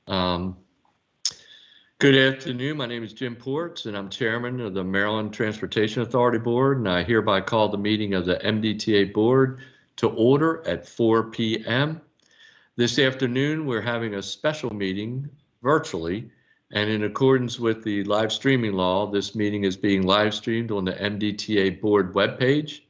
Um, Good afternoon. My name is Jim Ports, and I'm chairman of the Maryland Transportation Authority Board, and I hereby call the meeting of the MDTA Board to order at 4 p.m. This afternoon, we're having a special meeting virtually, and in accordance with the live streaming law, this meeting is being live streamed on the MDTA Board webpage.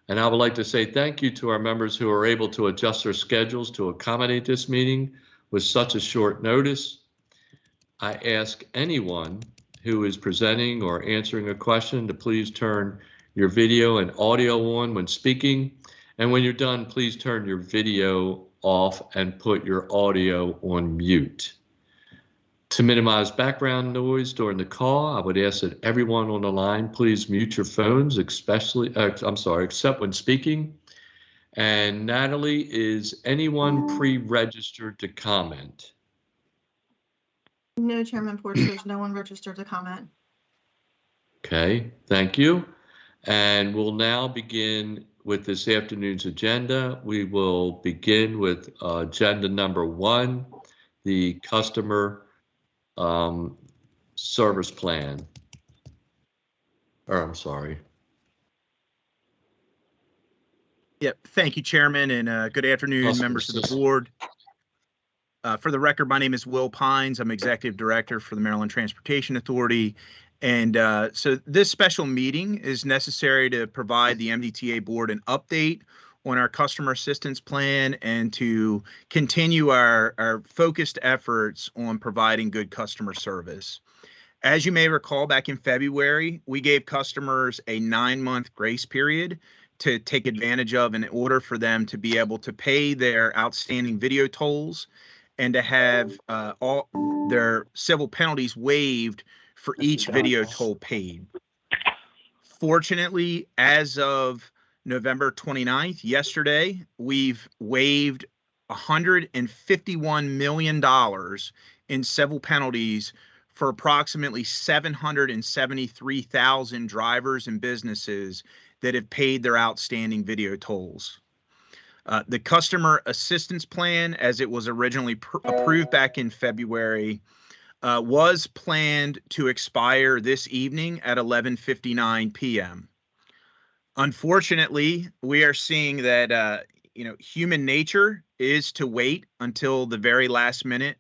And I would like to say thank you to our members who are able to adjust their schedules to accommodate this meeting with such a short notice. I ask anyone who is presenting or answering a question to please turn your video and audio on when speaking. And when you're done, please turn your video off and put your audio on mute. To minimize background noise during the call, I would ask that everyone on the line please mute your phones, except when speaking. And Natalie, is anyone pre-registered to comment? No, Chairman Ports, there's no one registered to comment. Okay, thank you. And we'll now begin with this afternoon's agenda. We will begin with agenda number 1, the customer service plan. I'm sorry. Yep. Thank you, Chairman, and good afternoon, members of the board. For the record, my name is Will Pines. I'm Executive Director for the Maryland Transportation Authority. And so this special meeting is necessary to provide the MDTA board an update on our customer assistance plan and to continue our focused efforts on providing good customer service. As you may recall, back in February, we gave customers a 9-month grace period to take advantage of in order for them to be able to pay their outstanding video tolls and to have all their civil penalties waived for each video toll paid. Fortunately, as of November 29th, yesterday, we've waived $151 million in civil penalties for approximately 773,000 drivers and businesses that have paid their outstanding video tolls. The customer assistance plan, as it was originally approved back in February, was planned to expire this evening at 11:59 p.m. Unfortunately, we are seeing that human nature is to wait until the very last minute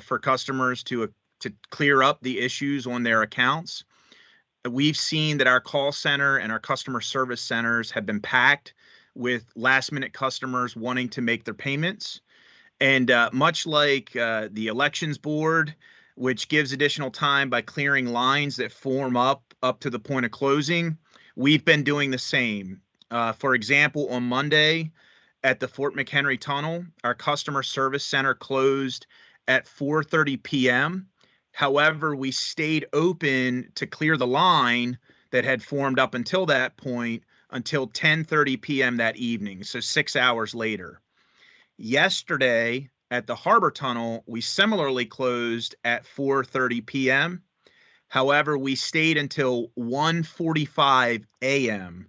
for customers to clear up the issues on their accounts. We've seen that our call center and our customer service centers have been packed with last-minute customers wanting to make their payments. And much like the elections board, which gives additional time by clearing lines that form up to the point of closing, we've been doing the same. For example, on Monday at the Fort McHenry Tunnel, our customer service center closed at 4:30 p.m. However, we stayed open to clear the line that had formed up until that point until 10:30 p.m. that evening, so 6 hours later. Yesterday at the Harbor Tunnel, we similarly closed at 4:30 p.m. However, we stayed until 1:45 a.m.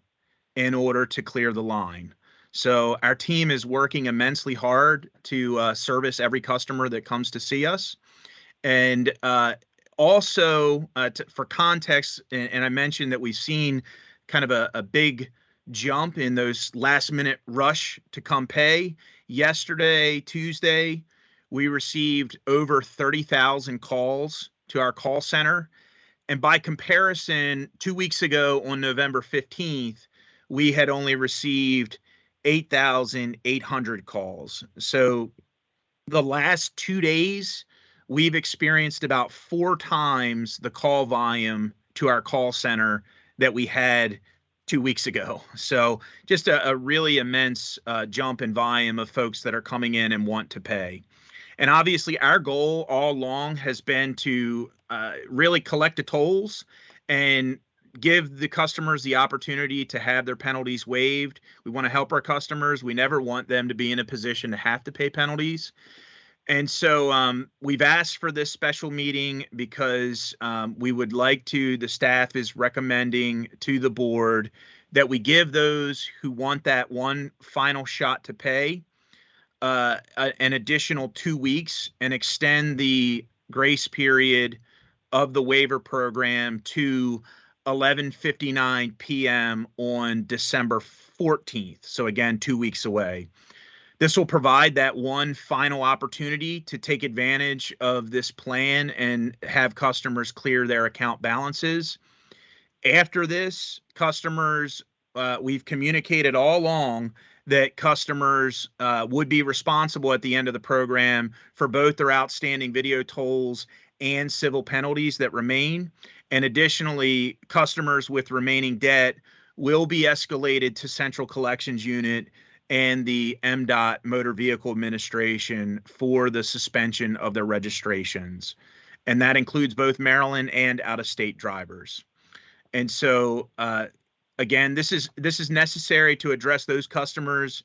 in order to clear the line. So our team is working immensely hard to service every customer that comes to see us. And also, for context, and I mentioned that we've seen kind of a big jump in those last-minute rush to come pay. Yesterday, Tuesday, we received over 30,000 calls to our call center. And by comparison, 2 weeks ago on November 15th, we had only received 8,800 calls. So the last 2 days, we've experienced about 4 times the call volume to our call center that we had 2 weeks ago. So just a really immense jump in volume of folks that are coming in and want to pay. And obviously our goal all along has been to really collect the tolls and give the customers the opportunity to have their penalties waived. We want to help our customers. We never want them to be in a position to have to pay penalties. And so we've asked for this special meeting because we would like to, the staff is recommending to the board that we give those who want that one final shot to pay an additional 2 weeks and extend the grace period of the waiver program to 11:59 p.m. on December 14th. So again, 2 weeks away. This will provide that one final opportunity to take advantage of this plan and have customers clear their account balances. After this, customers, we've communicated all along that customers would be responsible at the end of the program for both their outstanding video tolls and civil penalties that remain. And additionally, customers with remaining debt will be escalated to Central Collections Unit and the MDOT Motor Vehicle Administration for the suspension of their registrations. And that includes both Maryland and out-of-state drivers. And so, again, this is necessary to address those customers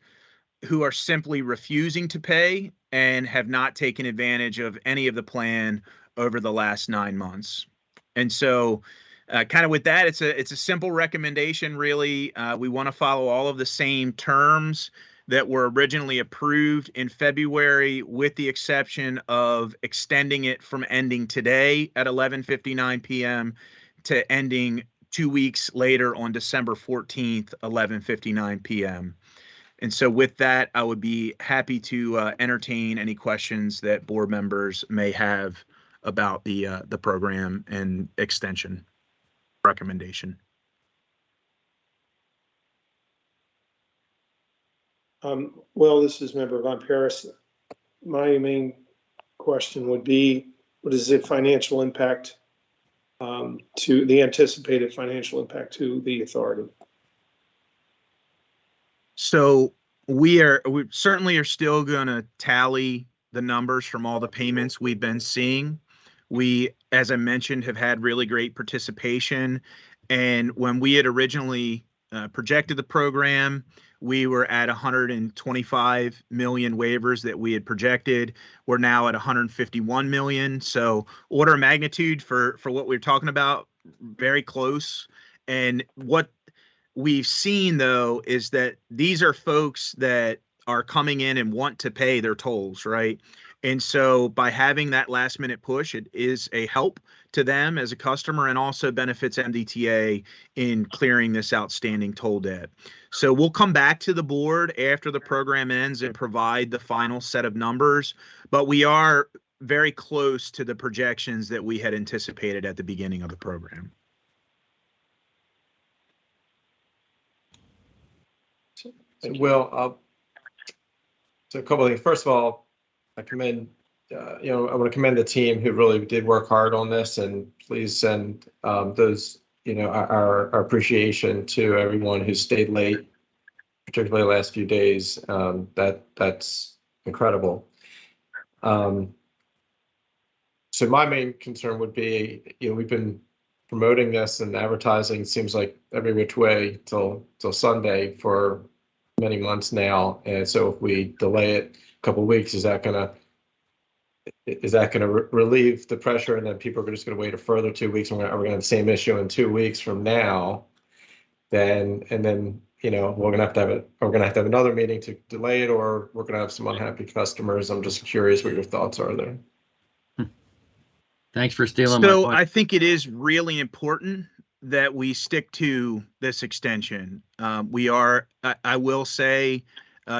who are simply refusing to pay and have not taken advantage of any of the plan over the last 9 months. And so, kind of with that, it's a simple recommendation, really. We want to follow all of the same terms that were originally approved in February, with the exception of extending it from ending today at 11:59 p.m. to ending 2 weeks later on December 14th, 11:59 p.m. And so with that, I would be happy to entertain any questions that board members may have about the program and extension recommendation. Well, this is Member Von Paris. My main question would be, what is the financial impact to the anticipated financial impact to the authority? So we certainly are still going to tally the numbers from all the payments we've been seeing. We, as I mentioned, have had really great participation. And when we had originally projected the program, we were at 125 million waivers that we had projected. We're now at 151 million. So order of magnitude for what we're talking about, very close. And what we've seen, though, is that these are folks that are coming in and want to pay their tolls, right? And so by having that last minute push, it is a help to them as a customer and also benefits MDTA in clearing this outstanding toll debt. So we'll come back to the board after the program ends and provide the final set of numbers, but we are very close to the projections that we had anticipated at the beginning of the program. So, Will, so a couple of things. First of all, I commend, I want to commend the team who really did work hard on this, and please send those, our appreciation to everyone who stayed late, particularly the last few days. That's incredible. So my main concern would be, we've been promoting this and advertising, seems like every which way till Sunday for many months now, and so if we delay it a couple of weeks, is that gonna relieve the pressure, and then people are just going to wait a further 2 weeks, and we're going to have the same issue in 2 weeks from now? Then we're going to have to have another meeting to delay it, or we're going to have some unhappy customers. I'm just curious what your thoughts are there. Thanks for stealing my point. I think it is really important that we stick to this extension. I will say,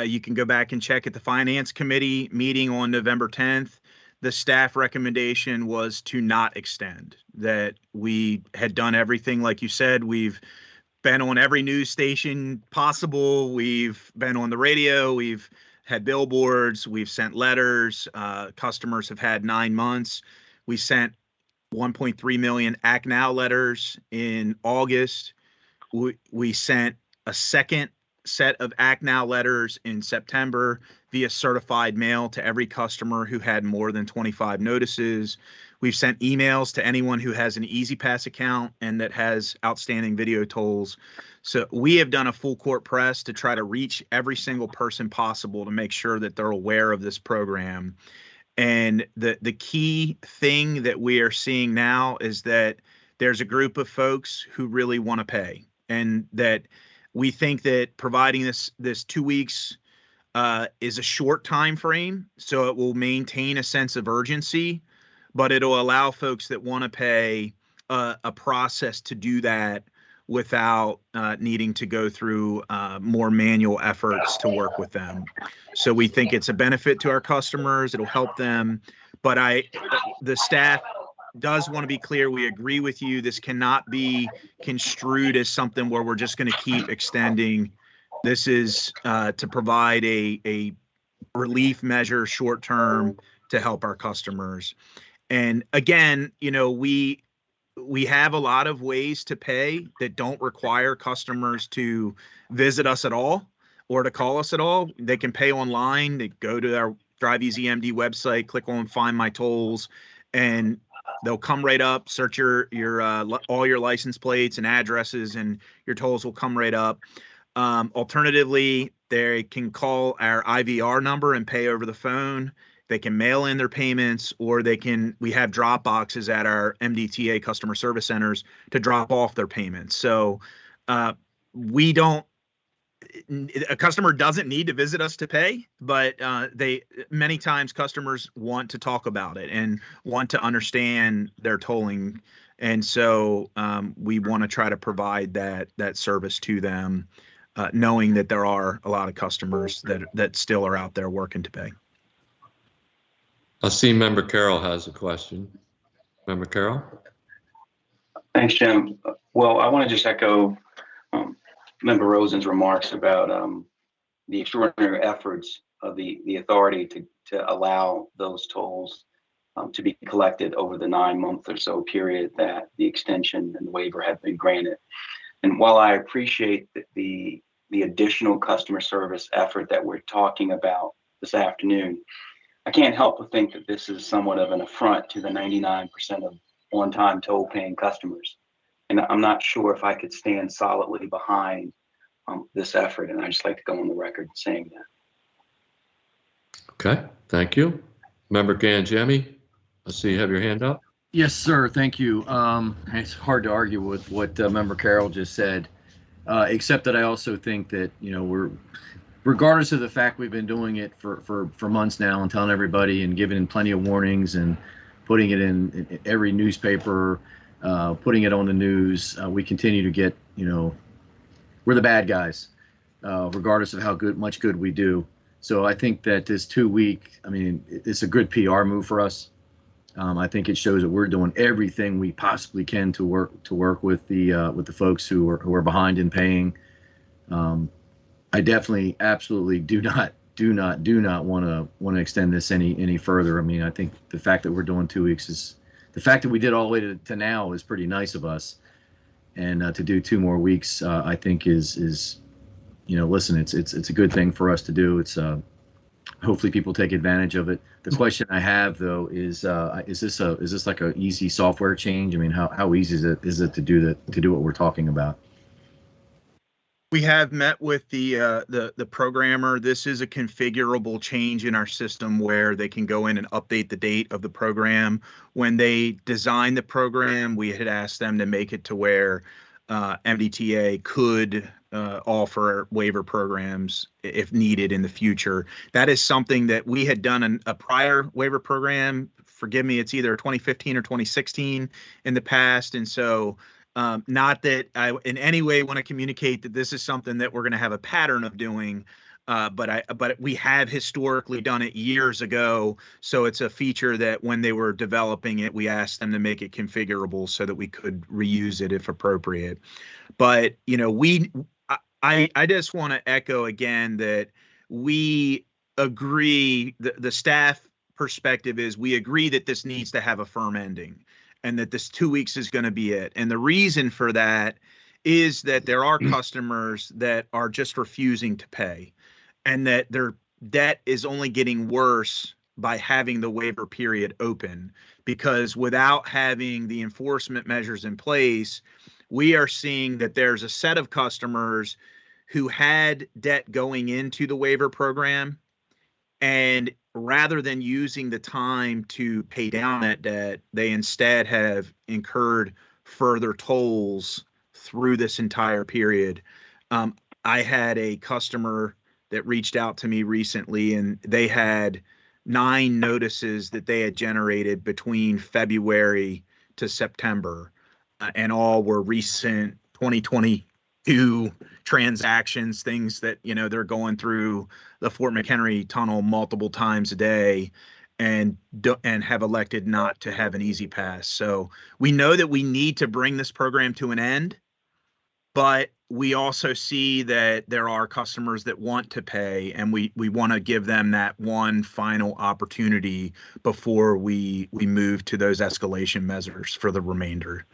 you can go back and check at the Finance Committee meeting on November 10th. The staff recommendation was to not extend, that we had done everything. Like you said, we've been on every news station possible. We've been on the radio. We've had billboards. We've sent letters. Customers have had 9 months. We sent 1.3 million Act Now letters in August. We sent a second set of Act Now letters in September via certified mail to every customer who had more than 25 notices. We've sent emails to anyone who has an Easy Pass account and that has outstanding video tolls. So we have done a full court press to try to reach every single person possible to make sure that they're aware of this program. And the key thing that we are seeing now is that there's a group of folks who really want to pay, and that we think that providing this 2 weeks is a short time frame, so it will maintain a sense of urgency, but it'll allow folks that want to pay a process to do that without needing to go through more manual efforts to work with them. So we think it's a benefit to our customers. It'll help them, but the staff does want to be clear. We agree with you. This cannot be construed as something where we're just going to keep extending. This is to provide a relief measure short term to help our customers. And again, we have a lot of ways to pay that don't require customers to visit us at all or to call us at all. They can pay online. They go to our Drive Easy MD website, click on Find My Tolls, and they'll come right up, search your all your license plates and addresses, and your tolls will come right up. Alternatively, they can call our IVR number and pay over the phone. They can mail in their payments, or we have drop boxes at our MDTA customer service centers to drop off their payments. So a customer doesn't need to visit us to pay, but many times customers want to talk about it and want to understand their tolling. And so we want to try to provide that service to them, knowing that there are a lot of customers that still are out there working to pay. I see Member Carroll has a question. Member Carroll? Thanks, Jim. Well, I want to just echo Member Rosen's remarks about the extraordinary efforts of the authority to allow those tolls to be collected over the 9-month or so period that the extension and the waiver have been granted. And while I appreciate the additional customer service effort that we're talking about this afternoon, I can't help but think that this is somewhat of an affront to the 99% of on-time toll paying customers. And I'm not sure if I could stand solidly behind this effort. And I just like to go on the record saying that. Okay, thank you. Member Ganjemi, I see you have your hand up. Yes, sir. Thank you. It's hard to argue with what Member Carroll just said, except that I also think that, regardless of the fact we've been doing it for months now and telling everybody and giving plenty of warnings and putting it in every newspaper, putting it on the news, we continue to get, we're the bad guys, regardless of how much good we do. So I think that this 2-week, it's a good PR move for us. I think it shows that we're doing everything we possibly can to work with the folks who are behind in paying. I definitely, absolutely do not want to extend this any further. I think the fact that we're doing 2 weeks the fact that we did all the way to now is pretty nice of us. And to do 2 more weeks, I think is listen, it's a good thing for us to do. It's hopefully people take advantage of it. The question I have though is this like an easy software change? How easy is it to do what we're talking about? We have met with the programmer. This is a configurable change in our system where they can go in and update the date of the program. When they designed the program, we had asked them to make it to where MDTA could offer waiver programs if needed in the future. That is something that we had done in a prior waiver program. Forgive me, it's either 2015 or 2016 in the past. And so not that I in any way want to communicate that this is something that we're going to have a pattern of doing, but we have historically done it years ago. So it's a feature that when they were developing it, we asked them to make it configurable so that we could reuse it if appropriate. But I just want to echo again that we agree, the staff perspective is we agree that this needs to have a firm ending, and that this 2 weeks is going to be it. And the reason for that is that there are customers that are just refusing to pay, and that their debt is only getting worse by having the waiver period open, because without having the enforcement measures in place, we are seeing that there's a set of customers who had debt going into the waiver program, and rather than using the time to pay down that debt, they instead have incurred further tolls through this entire period. I had a customer that reached out to me recently, and they had 9 notices that they had generated between February to September, and all were recent 2022 transactions, things that, you know, they're going through the Fort McHenry tunnel multiple times a day and have elected not to have an easy pass. So we know that we need to bring this program to an end, but we also see that there are customers that want to pay, and we want to give them that one final opportunity before we move to those escalation measures for the remainder.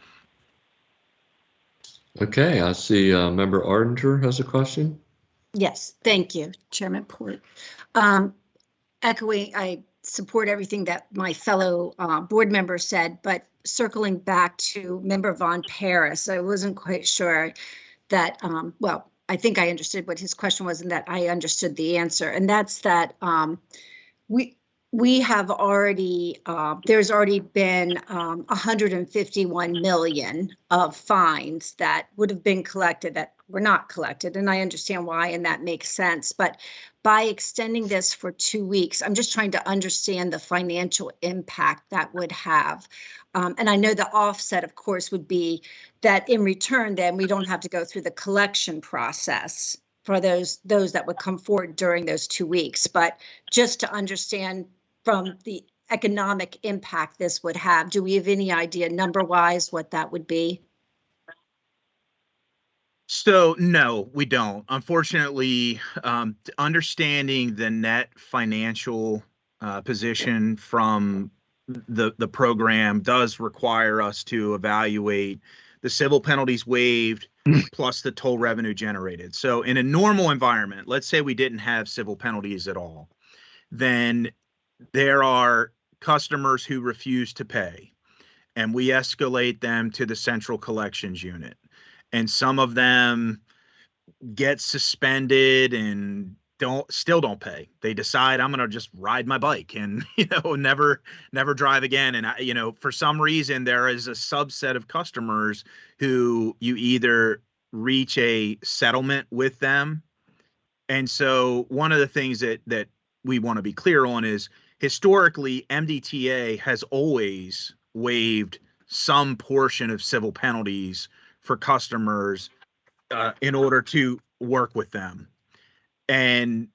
Okay, I see Member Ardinger has a question. Yes, thank you, Chairman Port. Echoing, I support everything that my fellow board members said, but circling back to Member Von Paris, I wasn't quite sure that, well, I think I understood what his question was and that I understood the answer. And that's that we have already, there's already been 151 million of fines that would have been collected that were not collected. And I understand why, and that makes sense. But by extending this for 2 weeks, I'm just trying to understand the financial impact that would have. And I know the offset, of course, would be that in return, then we don't have to go through the collection process for those that would come forward during those 2 weeks. But just to understand from the economic impact this would have, do we have any idea number-wise what that would be? So no, we don't. Unfortunately, understanding the net financial position from the program does require us to evaluate the civil penalties waived plus the toll revenue generated. So in a normal environment, let's say we didn't have civil penalties at all, then there are customers who refuse to pay, and we escalate them to the central collections unit. And some of them get suspended and still don't pay. They decide, I'm going to just ride my bike and, you know, never drive again. And you know, for some reason, there is a subset of customers who you either reach a settlement with them. And so one of the things that we want to be clear on is, historically, MDTA has always waived some portion of civil penalties for customers in order to work with them. And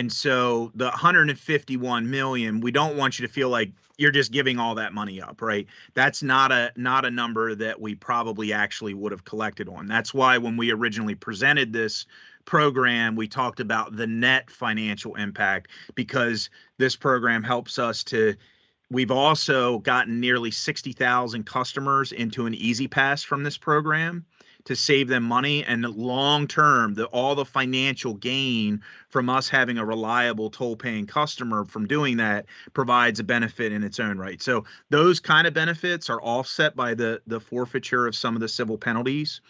so the 151 million, we don't want you to feel like you're just giving all that money up, right? That's not a number that we probably actually would have collected on. That's why when we originally presented this program, we talked about the net financial impact, because this program helps us to, we've also gotten nearly 60,000 customers into an Easy Pass from this program to save them money, and long term, all the financial gain from us having a reliable toll paying customer from doing that provides a benefit in its own right. So those kind of benefits are offset by the forfeiture of some of the civil penalties.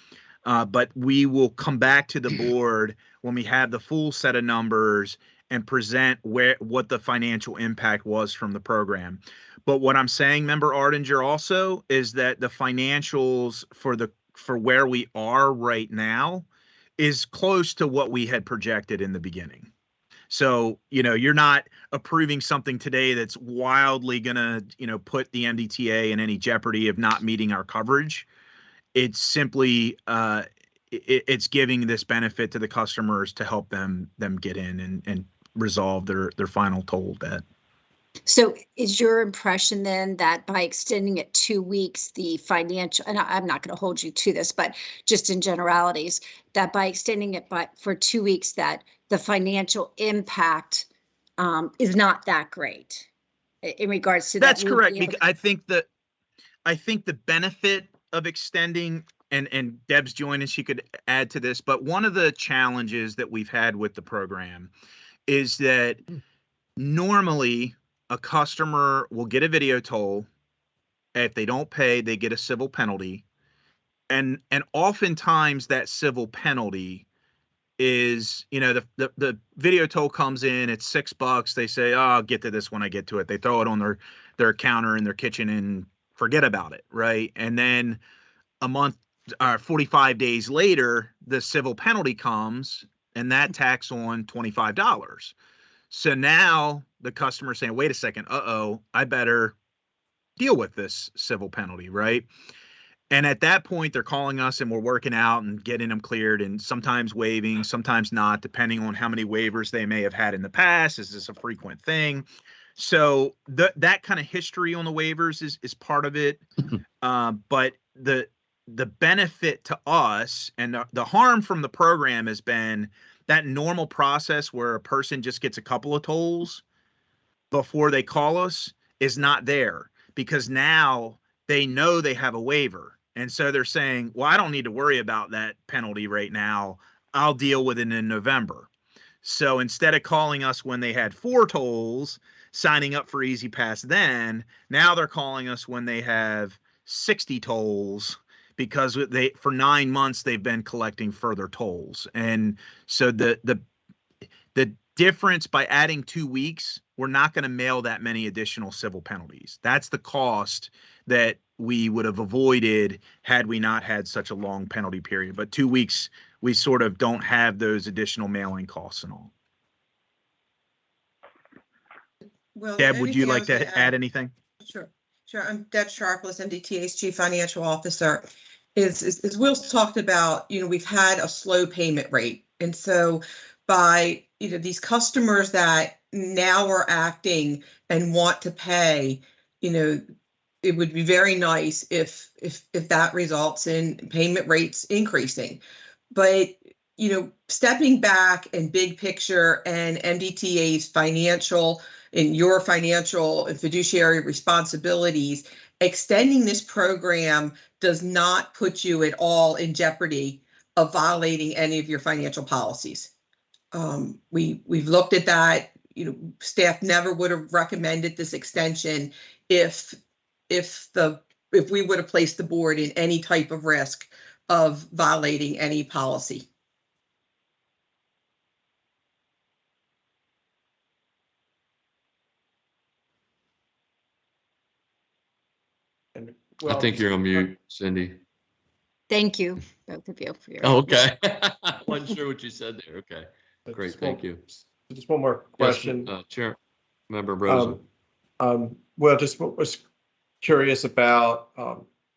But we will come back to the board when we have the full set of numbers and present what the financial impact was from the program. But what I'm saying, Member Ardinger, also is that the financials for where we are right now is close to what we had projected in the beginning. So, you know, you're not approving something today that's wildly gonna, you know, put the MDTA in any jeopardy of not meeting our coverage. It's simply it's giving this benefit to the customers to help them get in and resolve their final toll debt. So is your impression then that by extending it 2 weeks, the financial, and I'm not going to hold you to this, but just in generalities, that by extending it for 2 weeks, that the financial impact is not that great in regards to that? That's correct. I think the benefit of extending, and Deb's joined and she could add to this, but one of the challenges that we've had with the program is that normally a customer will get a video toll. If they don't pay, they get a civil penalty. And oftentimes that civil penalty is, you know, the video toll comes in, it's $6. They say, oh, I'll get to this when I get to it. They throw it on their counter in their kitchen and forget about it, right? And then a month, 45 days later, the civil penalty comes and that tax on $25. So now the customer's saying, wait a second, I better deal with this civil penalty, right? And at that point, they're calling us and we're working out and getting them cleared, and sometimes waiving, sometimes not, depending on how many waivers they may have had in the past. Is this a frequent thing? So that kind of history on the waivers is part of it. But the benefit to us and the harm from the program has been that normal process where a person just gets a couple of tolls before they call us is not there, because now they know they have a waiver. And so they're saying, well, I don't need to worry about that penalty right now. I'll deal with it in November. So instead of calling us when they had 4 tolls, signing up for Easy Pass then, now they're calling us when they have 60 tolls, because for 9 months they've been collecting further tolls. And so the difference by adding 2 weeks, we're not going to mail that many additional civil penalties. That's the cost that we would have avoided had we not had such a long penalty period. But 2 weeks, we sort of don't have those additional mailing costs and all. Well, Deb, would you anything I like was gonna to add anything? Sure. I'm Deb Sharpless, MDTA's Chief Financial Officer. As Will's talked about, we've had a slow payment rate. And so by, these customers that now are acting and want to pay, it would be very nice if that results in payment rates increasing. But, stepping back and big picture and MDTA's financial and your financial and fiduciary responsibilities, extending this program does not put you at all in jeopardy of violating any of your financial policies. We've looked at that. Staff never would have recommended this extension if we would have placed the board in any type of risk of violating any policy. And I think you're on mute, Cindy. Thank you, both of you, for your. Oh, okay. I wasn't sure what you said there. Okay. Great, thank you. Just one more question. Yes, Chair, Member Rosen. Well, just was curious about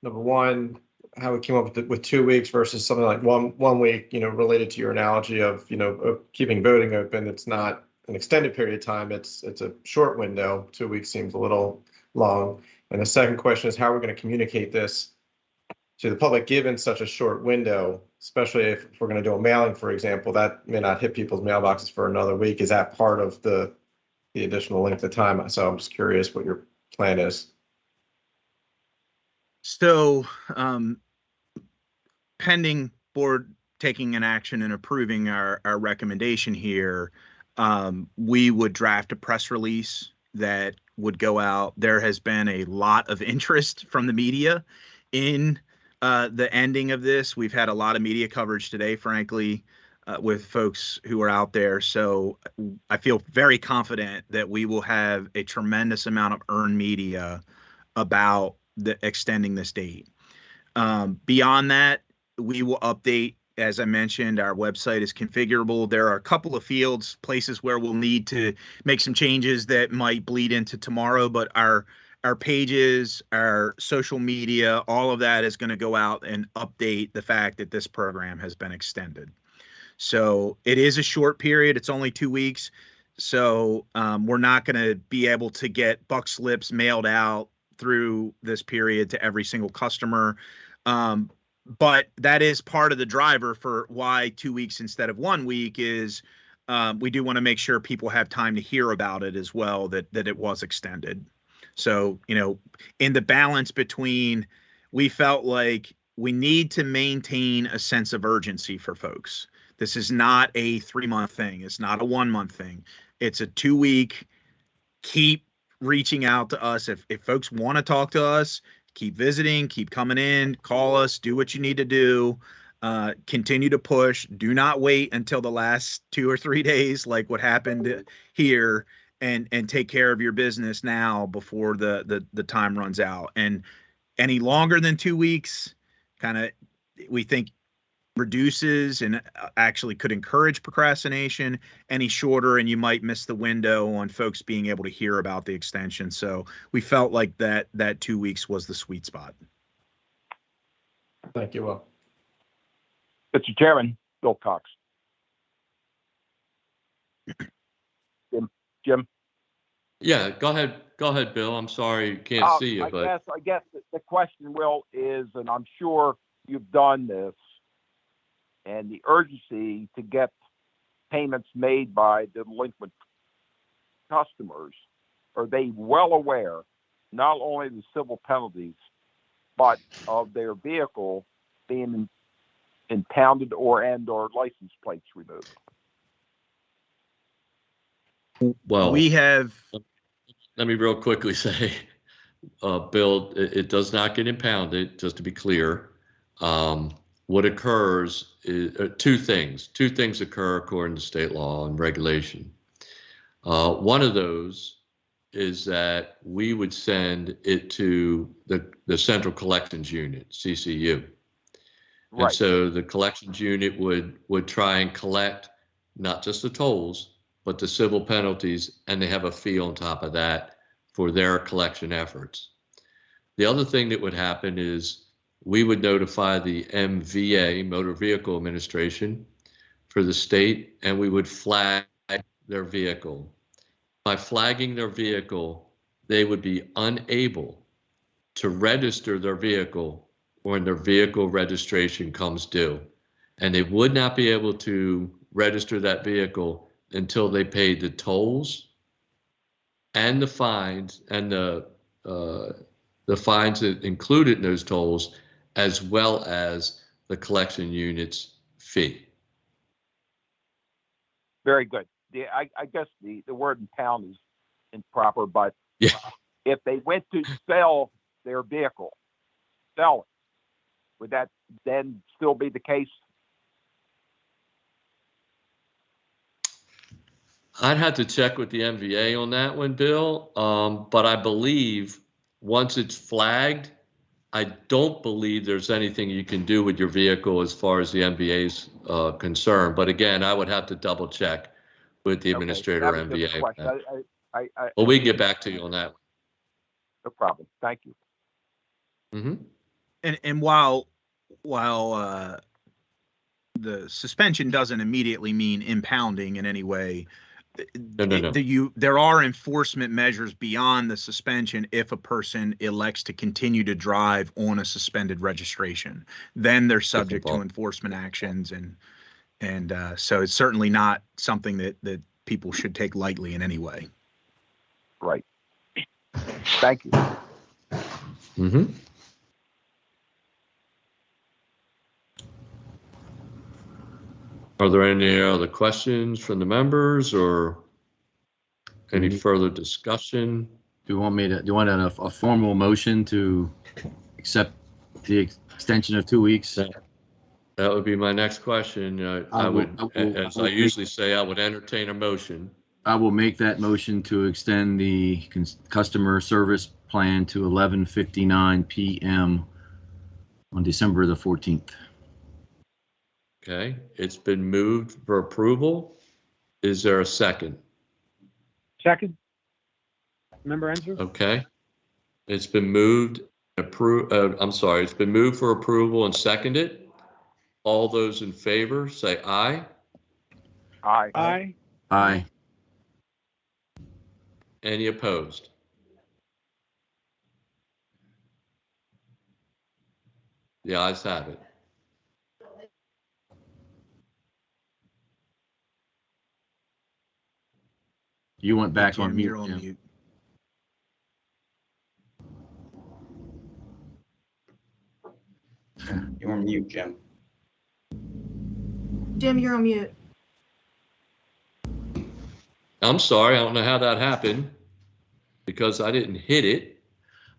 number one, how we came up with 2 weeks versus something like one week. Related to your analogy of of keeping voting open. It's not an extended period of time. It's a short window. 2 weeks seems a little long. And the second question is, how are we going to communicate this to the public given such a short window, especially if we're going to do a mailing, for example, that may not hit people's mailboxes for another week. Is that part of the additional length of time? So I'm just curious what your plan is. So pending board taking an action and approving our recommendation here, we would draft a press release that would go out. There has been a lot of interest from the media in the ending of this. We've had a lot of media coverage today, frankly, with folks who are out there. So I feel very confident that we will have a tremendous amount of earned media about extending this date. Beyond that, we will update. As I mentioned, our website is configurable. There are a couple of places where we'll need to make some changes that might bleed into tomorrow, but our pages, our social media, all of that is going to go out and update the fact that this program has been extended. So it is a short period. It's only 2 weeks. So we're not going to be able to get buck slips mailed out through this period to every single customer. But that is part of the driver for why 2 weeks instead of 1 week is we do want to make sure people have time to hear about it as well, that it was extended. So, in the balance between, we felt like we need to maintain a sense of urgency for folks. This is not a 3-month thing. It's not a 1 month thing. It's a 2 week, keep reaching out to us. If folks want to talk to us, keep visiting, keep coming in, call us, do what you need to do, continue to push. Do not wait until the last 2 or 3 days like what happened here, and take care of your business now before the time runs out. And any longer than 2 weeks, we think reduces and actually could encourage procrastination. Any shorter and you might miss the window on folks being able to hear about the extension. So we felt like that 2 weeks was the sweet spot. Thank you, Will. Mr. Chairman, Bill Cox. Jim? Yeah, go ahead, Bill. I'm sorry, can't see you, but I guess the question, Will, is, and I'm sure you've done this, and the urgency to get payments made by delinquent customers, are they well aware not only of the civil penalties, but of their vehicle being impounded or license plates removed? well, We have, let me real quickly say, Bill, it does not get impounded, just to be clear. What occurs is two things occur according to state law and regulation. One of those is that we would send it to the Central Collections Unit, CCU. Right. And so the collections unit would try and collect not just the tolls, but the civil penalties, and they have a fee on top of that for their collection efforts. The other thing that would happen is we would notify the MVA, Motor Vehicle Administration, for the state, and we would flag their vehicle. By flagging their vehicle, they would be unable to register their vehicle when their vehicle registration comes due. And they would not be able to register that vehicle until they paid the tolls and the fines and the fines that included in those tolls, as well as the collection unit's fee. Very good. I guess the word impound is improper, but Yeah. If they went to sell their vehicle, sell it, would that then still be the case? I'd have to check with the MVA on that one, Bill. But I believe once it's flagged, I don't believe there's anything you can do with your vehicle as far as the MVA's concerned. But again, I would have to double check with the administrator or That was just a MVA. question. Well, we can get back to you on that No problem. Thank you. one. and while the suspension doesn't immediately mean impounding in any way, No. there are enforcement measures beyond the suspension if a person elects to continue to drive on a suspended registration. Then they're subject to enforcement actions, and so it's certainly not something that people should take lightly in any way. Right. Thank you. Are there any other questions from the members or any further discussion? Do you want a formal motion to accept the extension of 2 weeks? That would be my next question. I would usually say, I would entertain a motion. I will make that motion to extend the customer service plan to 11:59 p.m. on December the 14th. Okay, it's been moved for approval. Is there a second? Second. Member Enzer? Okay. It's been moved, it's been moved for approval and seconded. All those in favor say aye. Aye. Aye. Aye. Any opposed? The ayes have it. You went back on Jim, mute. you're on Jim. mute. You're on mute, Jim. Jim, you're on mute. I'm sorry, I don't know how that happened because I didn't hit it.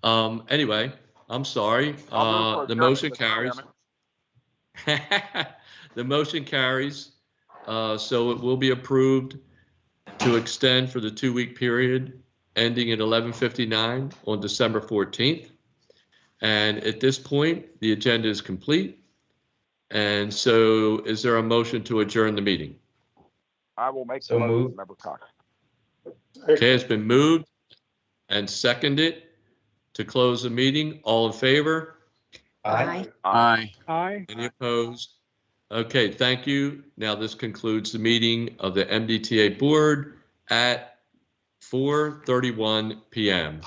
Anyway, I'm sorry. The motion carries. The motion carries. So it will be approved to extend for the 2-week period ending at 11:59 on December 14th. And at this point, the agenda is complete. And so is there a motion to adjourn the meeting? I will make the So motion, moved. Member Cox. Okay, it's been moved and seconded to close the meeting. All in favor? Aye. Aye. Aye. Any opposed? Okay, thank you. Now this concludes the meeting of the MDTA Board at 4:31 PM.